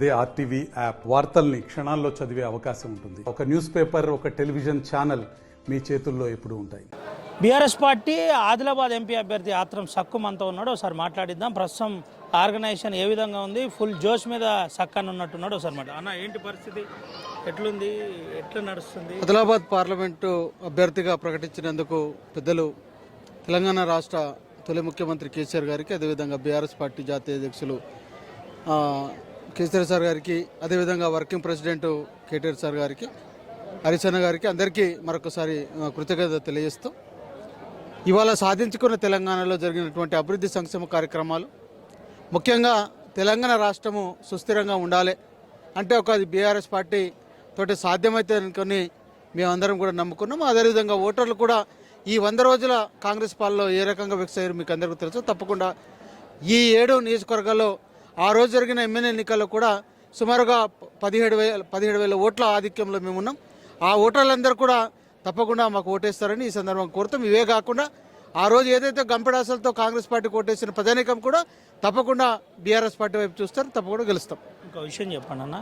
ఇదే RTV app వార్తల్ని క్షణాల్లో చదివే అవకాశం ఉంటుంది. ఒక న్యూస్ పేపర్, ఒక టెలివిజన్ ఛానల్ మీ చేతుల్లో ఎప్పుడూ ఉంటాయి. బీఆర్ఎస్ పార్టీ ఆదిలాబాద్ ఎంపీ అభ్యర్థి ఆత్రం సక్కుమంతా ఉన్నాడు. ఒకసారి మాట్లాడిద్దాం. ప్రస్తుతం ఆర్గనైజేషన్ ఏ విధంగా ఉంది? ఫుల్ జోష్ మీద సక్కని ఉన్నట్టున్నాడు. ఒకసారి మాట అన్న, ఏంటి పరిస్థితి, ఎట్లుంది, ఎట్లా నడుస్తుంది? ఆదిలాబాద్ పార్లమెంటు అభ్యర్థిగా ప్రకటించినందుకు పెద్దలు తెలంగాణ రాష్ట్ర తొలి ముఖ్యమంత్రి కేసీఆర్ గారికి, అదేవిధంగా బీఆర్ఎస్ పార్టీ జాతీయ అధ్యక్షులు కేసీఆర్ సార్ గారికి, అదేవిధంగా వర్కింగ్ ప్రెసిడెంట్ కేటీఆర్ సార్ గారికి, హరిచన్న గారికి, అందరికీ మరొకసారి కృతజ్ఞత తెలియజేస్తూ, ఇవాళ సాధించుకున్న తెలంగాణలో జరిగినటువంటి అభివృద్ధి సంక్షేమ కార్యక్రమాలు, ముఖ్యంగా తెలంగాణ రాష్ట్రము సుస్థిరంగా ఉండాలి అంటే ఒక బీఆర్ఎస్ పార్టీ తోటి సాధ్యమైతే అనుకొని మేమందరం కూడా నమ్ముకున్నాం. అదేవిధంగా ఓటర్లు కూడా ఈ 100 రోజుల కాంగ్రెస్ పాలనలో ఏ రకంగా ఫిక్స్ అయ్యారు మీకు అందరికీ తెలుసు. తప్పకుండా ఈ 7 నియోజకవర్గాల్లో ఆ రోజు జరిగిన ఎమ్మెల్యే ఎన్నికల్లో కూడా సుమారుగా 17,000 ఓట్ల ఆధిక్యంలో మేమున్నాం. ఆ ఓటర్లందరూ కూడా తప్పకుండా మాకు ఓటేస్తారని ఈ సందర్భంగా కోరుతాం. ఇవే కాకుండా ఆ రోజు ఏదైతే గంపెడాసలతో కాంగ్రెస్ పార్టీకి ఓటేసిన ప్రజానీకం కూడా తప్పకుండా బీఆర్ఎస్ పార్టీ వైపు చూస్తారు, తప్పకుండా గెలుస్తాం. ఇంకో విషయం చెప్పండి అన్న,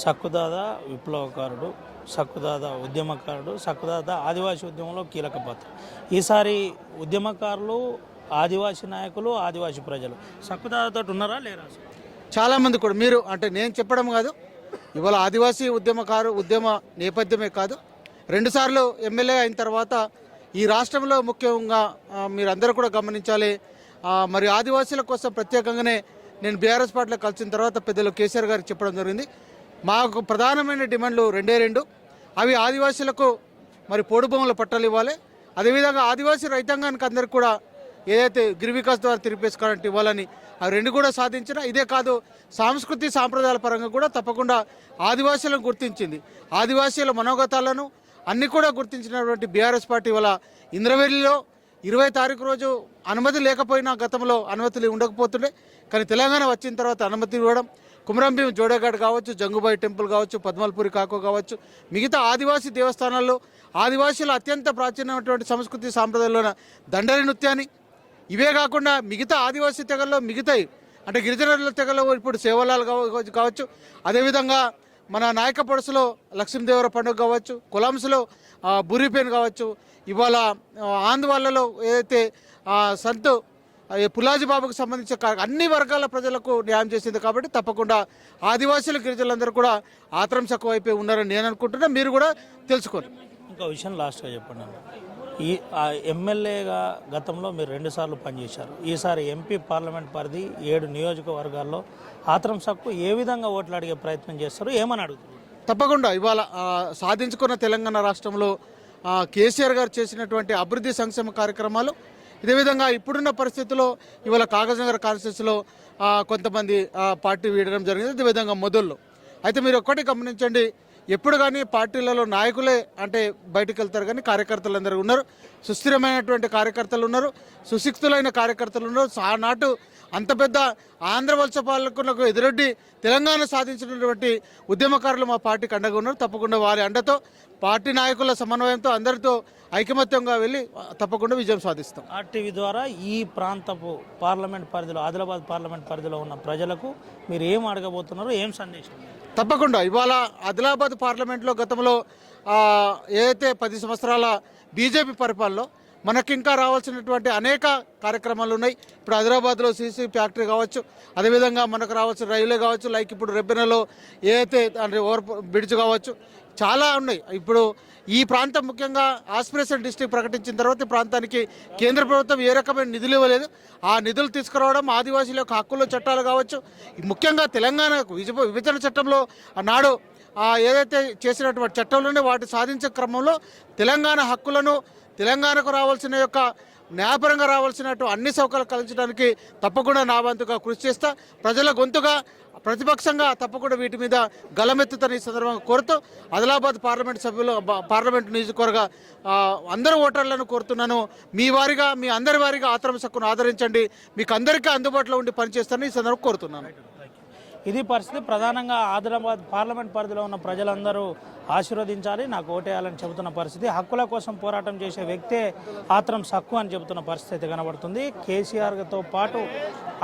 సక్కుదాదా విప్లవకారుడు, సక్కుదాదా ఉద్యమకారుడు, సక్కుదాదా ఆదివాసీ ఉద్యమంలో కీలక పాత్ర. ఈసారి ఉద్యమకారులు, ఆదివాసీ నాయకులు, ఆదివాసీ ప్రజలు సక్కుదాదాతో ఉన్నారా లేరా? చాలామంది కూడా మీరు అంటే నేను చెప్పడం కాదు, ఇవాళ ఆదివాసీ ఉద్యమ నేపథ్యమే కాదు, 2 సార్లు ఎమ్మెల్యే అయిన తర్వాత ఈ రాష్ట్రంలో ముఖ్యంగా మీరందరూ కూడా గమనించాలి. మరి ఆదివాసీల కోసం ప్రత్యేకంగానే నేను బీఆర్ఎస్ పార్టీలో కలిసిన తర్వాత పెద్దలు కేసీఆర్ గారికి చెప్పడం జరిగింది. మాకు ప్రధానమైన డిమాండ్లు 2 అవి ఆదివాసీలకు మరి పోడు భూముల పట్టాలు ఇవ్వాలి, అదేవిధంగా ఆదివాసీ రైతాంగానికి అందరికి కూడా ఏదైతే గిరివికాస్ ద్వారా తిరిపేసి కరెంట్ ఇవ్వాలని, అవి 2 కూడా సాధించిన. ఇదే కాదు, సాంస్కృతిక సాంప్రదాయాల పరంగా కూడా తప్పకుండా ఆదివాసీలను గుర్తించింది. ఆదివాసీల మనోగతాలను అన్నీ కూడా గుర్తించినటువంటి బీఆర్ఎస్ పార్టీ వల్ల ఇంద్రవెల్లిలో 20 తారీఖు రోజు అనుమతి లేకపోయినా గతంలో అనుమతులు ఉండకపోతుండే, కానీ తెలంగాణ వచ్చిన తర్వాత అనుమతి ఇవ్వడం, కుమరంభీం జోడేఘాట్ కావచ్చు, జంగుబాయి టెంపుల్ కావచ్చు, పద్మల్పూరి కాకో కావచ్చు, మిగతా ఆదివాసీ దేవస్థానాల్లో ఆదివాసీల అత్యంత ప్రాచీనమైనటువంటి సంస్కృతి సాంప్రదాయాల్లో దండరి నృత్యాన్ని, ఇవే కాకుండా మిగతా ఆదివాసీ తెగల్లో మిగతాయి అంటే గిరిజనుల తెగలో ఇప్పుడు సేవలాలు కావచ్చు, అదేవిధంగా మన నాయక పొడసులో లక్ష్మీదేవర పండుగ కావచ్చు, కొలాంస్లో బూరిపేన్ కావచ్చు, ఇవాళ ఆంధ్వాళ్ళలో ఏదైతే సంత్ పులాజీ బాబుకు సంబంధించిన అన్ని వర్గాల ప్రజలకు న్యాయం చేసింది. కాబట్టి తప్పకుండా ఆదివాసీల గిరిజనులందరూ కూడా ఆత్రం సక్కువ అయిపోయి ఉన్నారని నేను అనుకుంటున్నా, మీరు కూడా తెలుసుకోండి. ఇంకో విషయం లాస్ట్గా చెప్పండి అన్న, ఈ ఎమ్మెల్యేగా గతంలో మీరు 2 సార్లు పనిచేశారు. ఈసారి ఎంపీ పార్లమెంట్ పరిధి 7 నియోజకవర్గాల్లో ఆత్రం సక్కు ఏ విధంగా ఓట్లు అడిగే ప్రయత్నం చేస్తారు, ఏమని అడుగుతున్నారు? తప్పకుండా ఇవాళ సాధించుకున్న తెలంగాణ రాష్ట్రంలో కేసీఆర్ గారు చేసినటువంటి అభివృద్ధి సంక్షేమ కార్యక్రమాలు, ఇదే విధంగా ఇప్పుడున్న పరిస్థితుల్లో ఇవాళ కాగజ్నగర్ కాన్స్టిట్యూన్సీలో కొంతమంది పార్టీ వీడడం జరిగింది. అదేవిధంగా మొదల్లో అయితే మీరు ఒక్కటి గమనించండి, ఎప్పుడు కానీ పార్టీలలో నాయకులే అంటే బయటకు వెళ్తారు, కానీ కార్యకర్తలు అందరూ ఉన్నారు, సుస్థిరమైనటువంటి కార్యకర్తలు ఉన్నారు, సుశిక్తులైన కార్యకర్తలు ఉన్నారు. ఆనాటు అంత పెద్ద ఆంధ్ర వలస పాలకులకు ఎదురొడ్డి తెలంగాణ సాధించినటువంటి ఉద్యమకారులు మా పార్టీకి అండగా ఉన్నారు. తప్పకుండా వారి అండతో, పార్టీ నాయకుల సమన్వయంతో అందరితో ఐకమత్యంగా వెళ్ళి తప్పకుండా విజయం సాధిస్తాం. ఆర్టీవీ ద్వారా ఈ ప్రాంతపు పార్లమెంట్ పరిధిలో, ఆదిలాబాద్ పార్లమెంట్ పరిధిలో ఉన్న ప్రజలకు మీరు ఏం అడగబోతున్నారు, ఏం సందేశం? తప్పకుండా ఇవాళ ఆదిలాబాద్ పార్లమెంట్లో గతంలో ఏదైతే 10 సంవత్సరాల బీజేపీ పరిపాలనలో మనకి ఇంకా రావాల్సినటువంటి అనేక కార్యక్రమాలు ఉన్నాయి. ఇప్పుడు హైదరాబాద్లో సీసీ ఫ్యాక్టరీ కావచ్చు, అదేవిధంగా మనకు రావాల్సిన రైల్వే కావచ్చు, లైక్ ఇప్పుడు రెబ్బెనలో ఏదైతే అంటే ఓవర్ బ్రిడ్జ్ కావచ్చు, చాలా ఉన్నాయి. ఇప్పుడు ఈ ప్రాంతం ముఖ్యంగా ఆస్పిరేషన్ డిస్ట్రిక్ట్ ప్రకటించిన తర్వాత ఈ ప్రాంతానికి కేంద్ర ప్రభుత్వం ఏ రకమైన నిధులు ఇవ్వలేదు. ఆ నిధులు తీసుకురావడం, ఆదివాసీల యొక్క హక్కుల చట్టాలు కావచ్చు, ముఖ్యంగా తెలంగాణకు విభజన చట్టంలో నాడు ఏదైతే చేసినటువంటి చట్టంలోనే వాటి సాధించే క్రమంలో తెలంగాణ హక్కులను, తెలంగాణకు రావాల్సిన యొక్క న్యాయపరంగా రావాల్సినట్టు అన్ని సౌకర్యాలు కల్పించడానికి తప్పకుండా నా వంతుగా కృషి చేస్తా. ప్రజల గొంతుగా, ప్రతిపక్షంగా తప్పకుండా వీటి మీద గలమెత్తుతని ఈ సందర్భంగా కోరుతూ ఆదిలాబాద్ పార్లమెంట్ సభ్యులు, పార్లమెంట్ నియోజకవర్గ అందరూ ఓటర్లను కోరుతున్నాను, మీ వారిగా, మీ అందరి వారిగా ఆత్రం సక్కును ఆదరించండి, మీకు అందరికీ అందుబాటులో ఉండి పనిచేస్తానని ఈ సందర్భంగా కోరుతున్నాను. ఇది పరిస్థితి. ప్రధానంగా ఆదిలాబాద్ పార్లమెంట్ పరిధిలో ఉన్న ప్రజలందరూ ఆశీర్వదించాలి, నాకు ఓటేయాలని చెబుతున్న పరిస్థితి. హక్కుల కోసం పోరాటం చేసే వ్యక్తే ఆత్రం సక్కు అని చెబుతున్న పరిస్థితి కనబడుతుంది. కేసీఆర్తో పాటు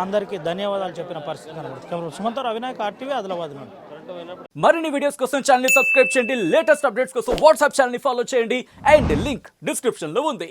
అందరికీ ధన్యవాదాలు చెప్పిన పరిస్థితి కనబడుతుంది. సుమంత్ అవినాయక్ RTV ఆదిలాబాద్ నుండి. మరిన్ని వీడియోస్ కోసం ఛానల్ ని సబ్స్క్రైబ్ చేయండి, లేటెస్ట్ అప్డేట్స్ కోసం వాట్సాప్ ఛానల్ ని ఫాలో చేయండి అండ్ లింక్ డిస్క్రిప్షన్ లో ఉంది.